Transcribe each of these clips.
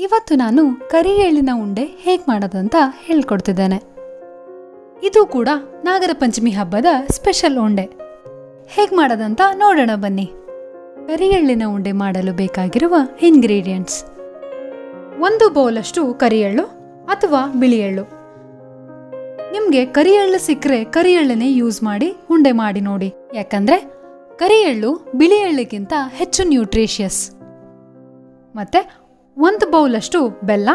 ಇವತ್ತು ನಾನು ಕರಿ ಎಳ್ಳಿನ ಉಂಡೆ ಹೇಗೆ ಮಾಡೋದಂತ ಹೇಳ್ಕೊಡ್ತಿದ್ದೇನೆ. ಇದು ಕೂಡ ನಾಗರ ಪಂಚಮಿ ಹಬ್ಬದ ಸ್ಪೆಷಲ್ ಉಂಡೆ. ಹೇಗೆ ಮಾಡೋದಂತ ನೋಡೋಣ ಬನ್ನಿ. ಕರಿ ಎಳ್ಳಿನ ಉಂಡೆ ಮಾಡಲು ಬೇಕಾಗಿರುವ ಇಂಗ್ರೀಡಿಯೆಂಟ್ಸ್: 1 ಬೌಲಷ್ಟು ಕರಿ ಎಳ್ಳು ಅಥವಾ ಬಿಳಿ ಎಳ್ಳು. ನಿಮಗೆ ಕರಿ ಎಳ್ಳು ಸಿಕ್ಕರೆ ಕರಿ ಎಳ್ಳನ್ನೇ ಯೂಸ್ ಮಾಡಿ ಉಂಡೆ ಮಾಡಿ ನೋಡಿ, ಯಾಕಂದ್ರೆ ಕರಿ ಎಳ್ಳು ಬಿಳಿ ಎಳ್ಳಿಗಿಂತ ಹೆಚ್ಚು ನ್ಯೂಟ್ರಿಷಿಯಸ್. ಮತ್ತೆ 1 ಬೌಲಷ್ಟು ಬೆಲ್ಲ.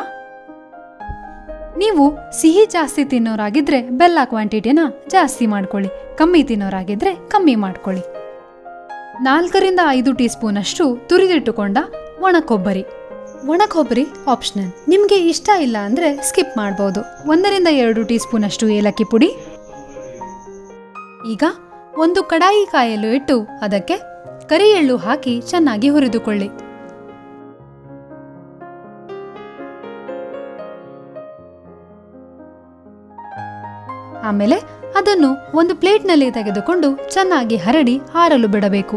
ನೀವು ಸಿಹಿ ಜಾಸ್ತಿ ತಿನ್ನೋರಾಗಿದ್ರೆ ಬೆಲ್ಲ ಕ್ವಾಂಟಿಟಿನ ಜಾಸ್ತಿ ಮಾಡ್ಕೊಳ್ಳಿ, ಕಮ್ಮಿ ತಿನ್ನೋರಾಗಿದ್ರೆ ಕಮ್ಮಿ ಮಾಡ್ಕೊಳ್ಳಿ. 4 ರಿಂದ 5 ಟೀ ಸ್ಪೂನ್ ಅಷ್ಟು ತುರಿದಿಟ್ಟುಕೊಂಡ ಒಣ ಕೊಬ್ಬರಿ. ಒಣ ಕೊಬ್ಬರಿ ಆಪ್ಷನಲ್, ನಿಮಗೆ ಇಷ್ಟ ಇಲ್ಲ ಅಂದರೆ ಸ್ಕಿಪ್ ಮಾಡ್ಬೋದು. 1 ರಿಂದ 2 ಟೀ ಸ್ಪೂನ್ ಅಷ್ಟು ಏಲಕ್ಕಿ ಪುಡಿ. ಈಗ ಒಂದು ಕಡಾಯಿ ಕಾಯಲು ಇಟ್ಟು ಅದಕ್ಕೆ ಕರಿ ಎಳ್ಳು ಹಾಕಿ ಚೆನ್ನಾಗಿ ಹುರಿದುಕೊಳ್ಳಿ. ಆಮೇಲೆ ಅದನ್ನು ಒಂದು ಪ್ಲೇಟ್ನಲ್ಲಿ ತೆಗೆದುಕೊಂಡು ಚೆನ್ನಾಗಿ ಹರಡಿ ಆರಲು ಬಿಡಬೇಕು.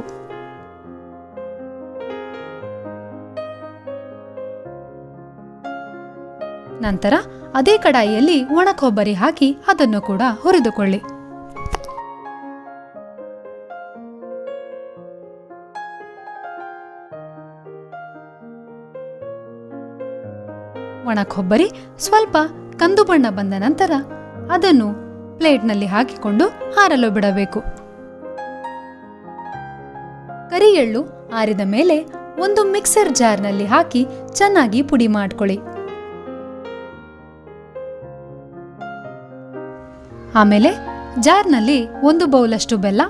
ನಂತರ ಅದೇ ಕಡಾಯಿಯಲ್ಲಿ ಒಣ ಕೊಬ್ಬರಿ ಹಾಕಿ ಅದನ್ನು ಕೂಡ ಹುರಿದುಕೊಳ್ಳಿ. ಒಣ ಕೊಬ್ಬರಿ ಸ್ವಲ್ಪ ಕಂದು ಬಣ್ಣ ಬಂದ ನಂತರ ಅದನ್ನು ಪ್ಲೇಟ್ನಲ್ಲಿ ಹಾಕಿಕೊಂಡು ಆರಲು ಬಿಡಬೇಕು. ಕರಿ ಎಳ್ಳು ಆರಿದ ಮೇಲೆ ಒಂದು ಮಿಕ್ಸರ್ ಜಾರ್ನಲ್ಲಿ ಹಾಕಿ ಚೆನ್ನಾಗಿ ಪುಡಿ ಮಾಡ್ಕೊಳ್ಳಿ. ಆಮೇಲೆ ಜಾರ್ನಲ್ಲಿ 1 ಬೌಲಷ್ಟು ಬೆಲ್ಲ,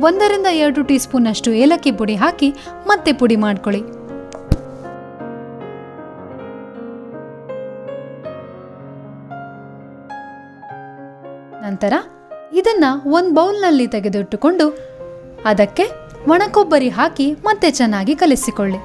1 ರಿಂದ 2 ಟೀ ಸ್ಪೂನ್ ಅಷ್ಟು ಏಲಕ್ಕಿ ಪುಡಿ ಹಾಕಿ ಮತ್ತೆ ಪುಡಿ ಮಾಡ್ಕೊಳ್ಳಿ. ನಂತರ ಇದನ್ನ 1 ಬೌಲ್ನಲ್ಲಿ ತೆಗೆದಿಟ್ಟುಕೊಂಡು ಅದಕ್ಕೆ ಒಣ ಕೊಬ್ಬರಿ ಹಾಕಿ ಮತ್ತೆ ಚೆನ್ನಾಗಿ ಕಲಿಸಿಕೊಳ್ಳಿ.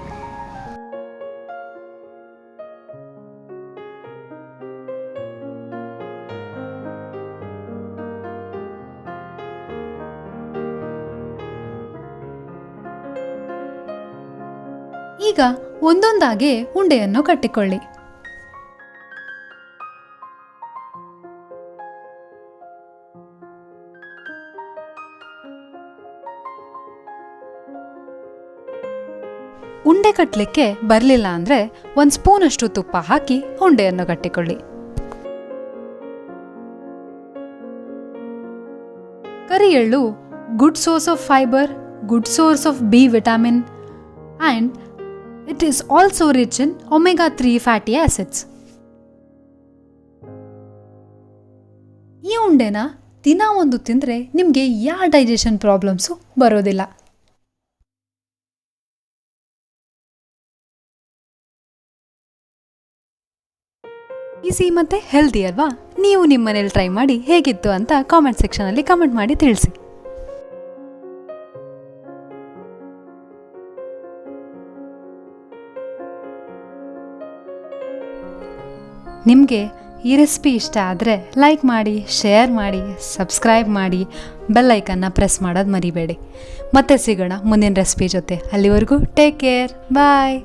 ಈಗ ಒಂದೊಂದಾಗೆ ಉಂಡೆಯನ್ನು ಕಟ್ಟಿಕೊಳ್ಳಿ. ಉಂಡೆ ಕಟ್ಟಲಿಕ್ಕೆ ಬರಲಿಲ್ಲ ಅಂದರೆ 1 ಸ್ಪೂನ್ ಅಷ್ಟು ತುಪ್ಪ ಹಾಕಿ ಉಂಡೆಯನ್ನು ಕಟ್ಟಿಕೊಳ್ಳಿ. ಕರಿ ಎಳ್ಳು good source of fibre, good source of B vitamin and it is also rich in omega 3 fatty acids. ಈ ಉಂಡೆನ ದಿನ ಒಂದು ತಿಂದರೆ ನಿಮಗೆ ಯಾವ ಡೈಜೆಷನ್ ಪ್ರಾಬ್ಲಮ್ಸು ಬರೋದಿಲ್ಲ. ಈಸಿ ಮತ್ತು ಹೆಲ್ದಿ ಅಲ್ವಾ? ನೀವು ನಿಮ್ಮ ಮನೇಲಿ ಟ್ರೈ ಮಾಡಿ ಹೇಗಿತ್ತು ಅಂತ ಕಾಮೆಂಟ್ ಸೆಕ್ಷನಲ್ಲಿ ಕಮೆಂಟ್ ಮಾಡಿ ತಿಳಿಸಿ. ನಿಮಗೆ ಈ ರೆಸಿಪಿ ಇಷ್ಟ ಆದರೆ ಲೈಕ್ ಮಾಡಿ, ಶೇರ್ ಮಾಡಿ, ಸಬ್ಸ್ಕ್ರೈಬ್ ಮಾಡಿ, ಬೆಲ್ ಐಕನ್ನ ಪ್ರೆಸ್ ಮಾಡೋದು ಮರಿಬೇಡಿ. ಮತ್ತೆ ಸಿಗೋಣ ಮುಂದಿನ ರೆಸಿಪಿ ಜೊತೆ. ಅಲ್ಲಿವರೆಗೂ ಟೇಕ್ ಕೇರ್, ಬಾಯ್.